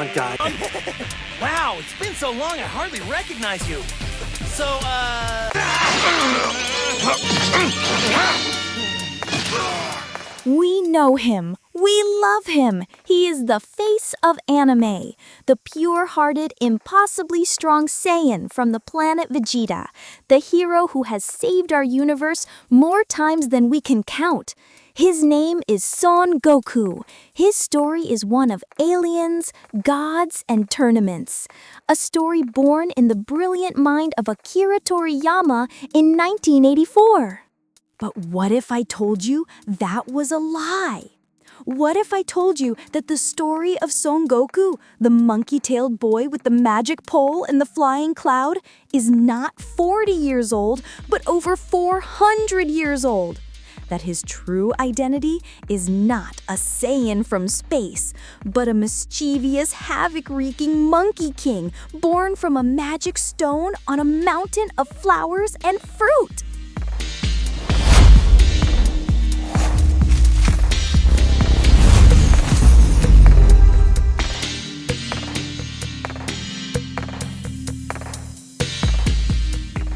on, guy. Wow, it's been so long I hardly recognize you. So, We know him. We love him. He is the face of anime, the pure-hearted, impossibly strong Saiyan from the planet Vegeta, the hero who has saved our universe more times than we can count. His name is Son Goku. His story is one of aliens, gods, and tournaments. A story born in the brilliant mind of Akira Toriyama in 1984. But what if I told you that was a lie? What if I told you that the story of Son Goku, the monkey-tailed boy with the magic pole and the flying cloud, is not 40 years old, but over 400 years old? That his true identity is not a Saiyan from space, but a mischievous, havoc-wreaking monkey king born from a magic stone on a mountain of flowers and fruit.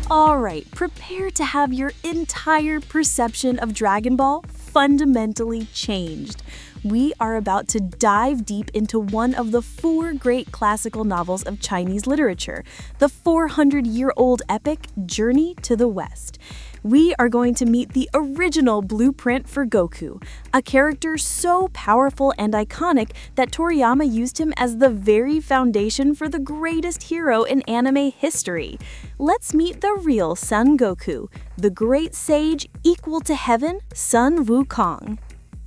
Alright, prepare to have your entire perception of Dragon Ball fundamentally changed. We are about to dive deep into one of the 4 great classical novels of Chinese literature, the 400-year-old epic Journey to the West. We are going to meet the original blueprint for Goku, a character so powerful and iconic that Toriyama used him as the very foundation for the greatest hero in anime history. Let's meet the real Son Goku, the great sage equal to heaven, Sun Wukong.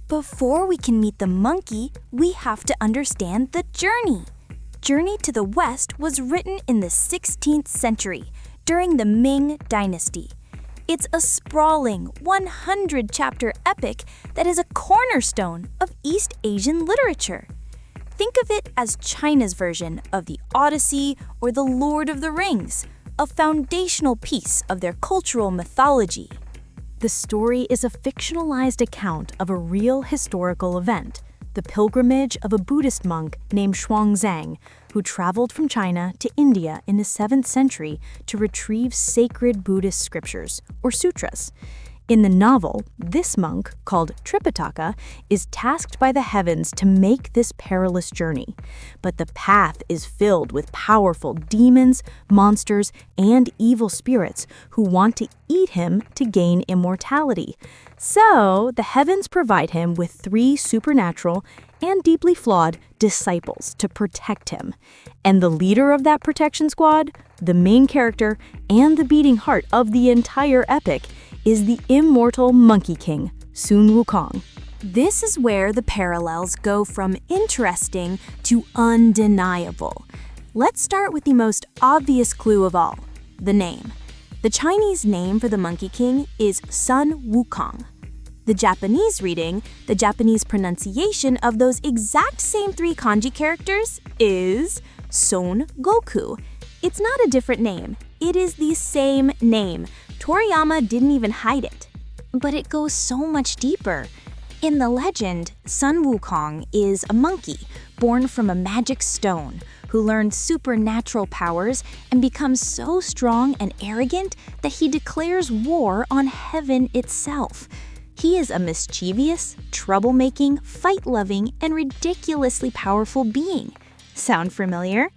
Before we can meet the monkey, we have to understand the journey. Journey to the West was written in the 16th century, during the Ming Dynasty. It's a sprawling 100-chapter epic that is a cornerstone of East Asian literature. Think of it as China's version of the Odyssey or the Lord of the Rings, a foundational piece of their cultural mythology. The story is a fictionalized account of a real historical event, the pilgrimage of a Buddhist monk named Xuanzang, who traveled from China to India in the 7th century to retrieve sacred Buddhist scriptures, or sutras. In the novel, this monk, called Tripitaka, is tasked by the heavens to make this perilous journey. But the path is filled with powerful demons, monsters, and evil spirits who want to eat him to gain immortality. So, the heavens provide him with 3 supernatural and deeply flawed disciples to protect him. And the leader of that protection squad, the main character, and the beating heart of the entire epic, is the immortal Monkey King, Sun Wukong. This is where the parallels go from interesting to undeniable. Let's start with the most obvious clue of all, the name. The Chinese name for the Monkey King is Sun Wukong. The Japanese reading, the Japanese pronunciation of those exact same 3 kanji characters is Son Goku. It's not a different name. It is the same name. Toriyama didn't even hide it. But it goes so much deeper. In the legend, Sun Wukong is a monkey born from a magic stone who learned supernatural powers and becomes so strong and arrogant that he declares war on heaven itself. He is a mischievous, troublemaking, fight-loving, and ridiculously powerful being. Sound familiar?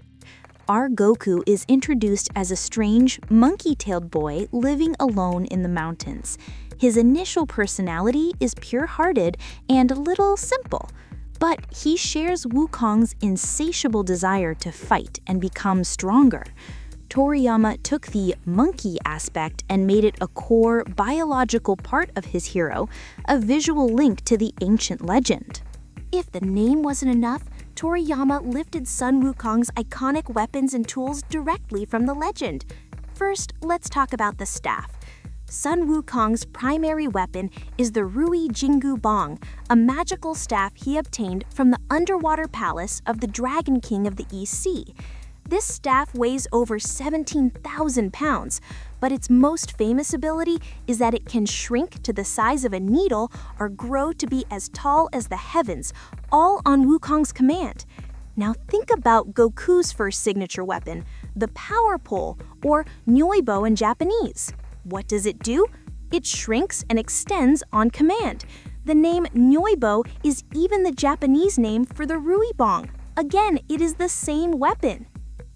Our Goku is introduced as a strange, monkey-tailed boy living alone in the mountains. His initial personality is pure-hearted and a little simple, but he shares Wukong's insatiable desire to fight and become stronger. Toriyama took the monkey aspect and made it a core biological part of his hero, a visual link to the ancient legend. If the name wasn't enough, Toriyama lifted Sun Wukong's iconic weapons and tools directly from the legend. First, let's talk about the staff. Sun Wukong's primary weapon is the Rui Jingu Bong, a magical staff he obtained from the underwater palace of the Dragon King of the East Sea. This staff weighs over 17,000 pounds, but its most famous ability is that it can shrink to the size of a needle or grow to be as tall as the heavens, all on Wukong's command. Now think about Goku's first signature weapon, the Power Pole, or Nyoibo in Japanese. What does it do? It shrinks and extends on command. The name Nyoibo is even the Japanese name for the Ruibong. Again, it is the same weapon.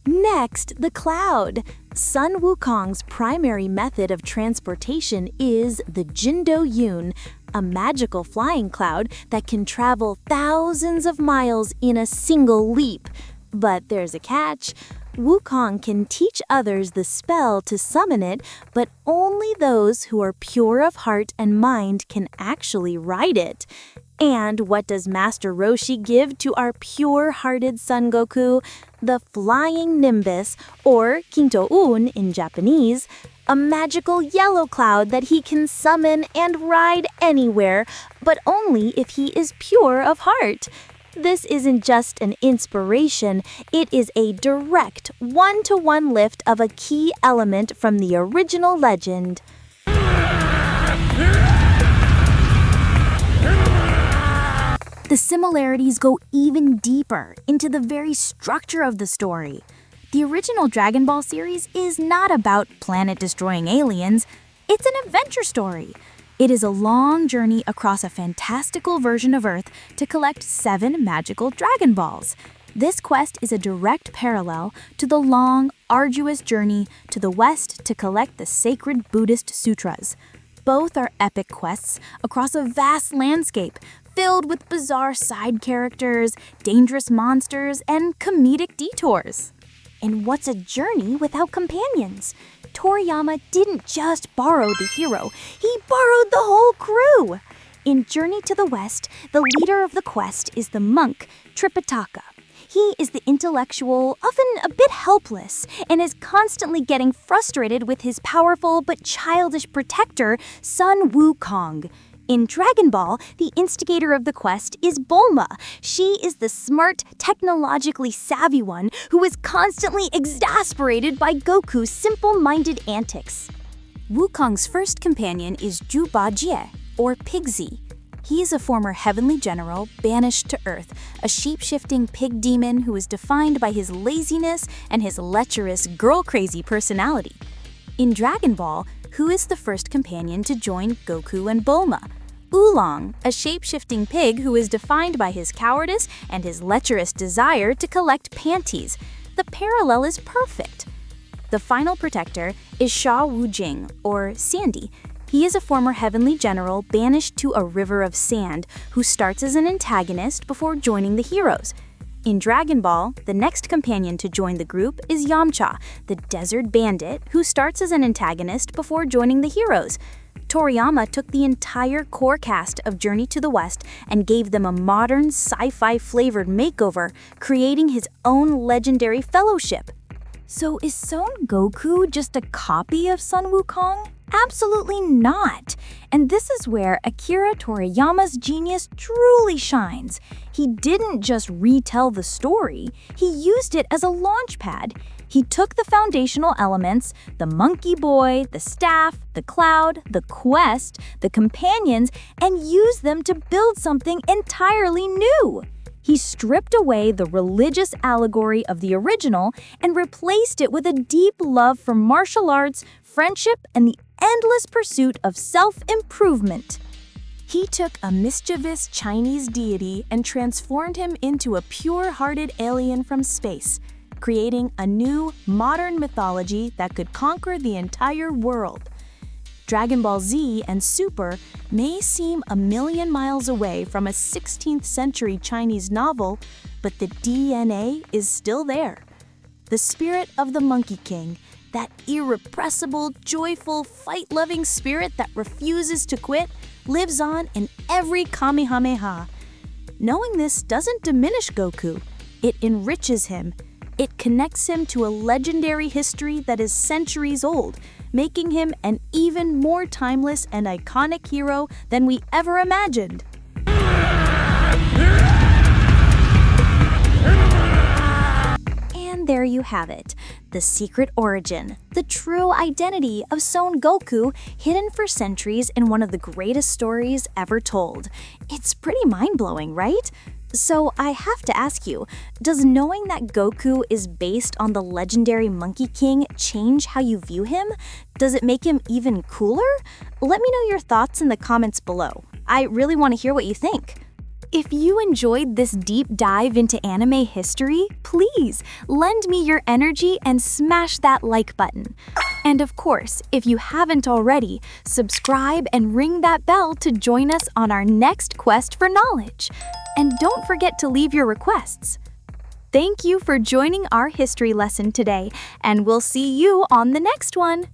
Next, the cloud. Sun Wukong's primary method of transportation is the Jindo Yun, a magical flying cloud that can travel thousands of miles in a single leap. But there's a catch. Wukong can teach others the spell to summon it, but only those who are pure of heart and mind can actually ride it. And what does Master Roshi give to our pure-hearted Son Goku? The Flying Nimbus, or Kinto-un in Japanese, a magical yellow cloud that he can summon and ride anywhere, but only if he is pure of heart. This isn't just an inspiration, it is a direct one-to-one lift of a key element from the original legend. The similarities go even deeper into the very structure of the story. The original Dragon Ball series is not about planet-destroying aliens, it's an adventure story. It is a long journey across a fantastical version of Earth to collect 7 magical Dragon Balls. This quest is a direct parallel to the long, arduous journey to the West to collect the sacred Buddhist sutras. Both are epic quests across a vast landscape filled with bizarre side characters, dangerous monsters, and comedic detours. And what's a journey without companions? Toriyama didn't just borrow the hero, he borrowed the whole crew. In Journey to the West, the leader of the quest is the monk, Tripitaka. He is the intellectual, often a bit helpless, and is constantly getting frustrated with his powerful but childish protector, Sun Wukong. In Dragon Ball, the instigator of the quest is Bulma. She is the smart, technologically savvy one who is constantly exasperated by Goku's simple-minded antics. Wukong's first companion is Juba Jie, or Pigsy. He is a former heavenly general banished to Earth, a shape-shifting pig demon who is defined by his laziness and his lecherous, girl-crazy personality. In Dragon Ball, who is the first companion to join Goku and Bulma? Oolong, a shape-shifting pig who is defined by his cowardice and his lecherous desire to collect panties. The parallel is perfect. The final protector is Sha Wujing, or Sandy. He is a former heavenly general banished to a river of sand who starts as an antagonist before joining the heroes. In Dragon Ball, the next companion to join the group is Yamcha, the desert bandit who starts as an antagonist before joining the heroes. Toriyama took the entire core cast of Journey to the West and gave them a modern, sci-fi flavored makeover, creating his own legendary fellowship. So is Son Goku just a copy of Sun Wukong? Absolutely not. And this is where Akira Toriyama's genius truly shines. He didn't just retell the story, he used it as a launchpad. He took the foundational elements, the monkey boy, the staff, the cloud, the quest, the companions, and used them to build something entirely new. He stripped away the religious allegory of the original and replaced it with a deep love for martial arts, friendship, and the endless pursuit of self-improvement. He took a mischievous Chinese deity and transformed him into a pure-hearted alien from space, creating a new, modern mythology that could conquer the entire world. Dragon Ball Z and Super may seem a million miles away from a 16th century Chinese novel, but the DNA is still there. The spirit of the Monkey King, that irrepressible, joyful, fight-loving spirit that refuses to quit, lives on in every Kamehameha. Knowing this doesn't diminish Goku, it enriches him. It connects him to a legendary history that is centuries old, making him an even more timeless and iconic hero than we ever imagined. And there you have it, the secret origin, the true identity of Son Goku, hidden for centuries in one of the greatest stories ever told. It's pretty mind-blowing, right? So I have to ask you, does knowing that Goku is based on the legendary Monkey King change how you view him? Does it make him even cooler? Let me know your thoughts in the comments below. I really want to hear what you think. If you enjoyed this deep dive into anime history, please lend me your energy and smash that like button. And of course, if you haven't already, subscribe and ring that bell to join us on our next quest for knowledge. And don't forget to leave your requests. Thank you for joining our history lesson today, and we'll see you on the next one.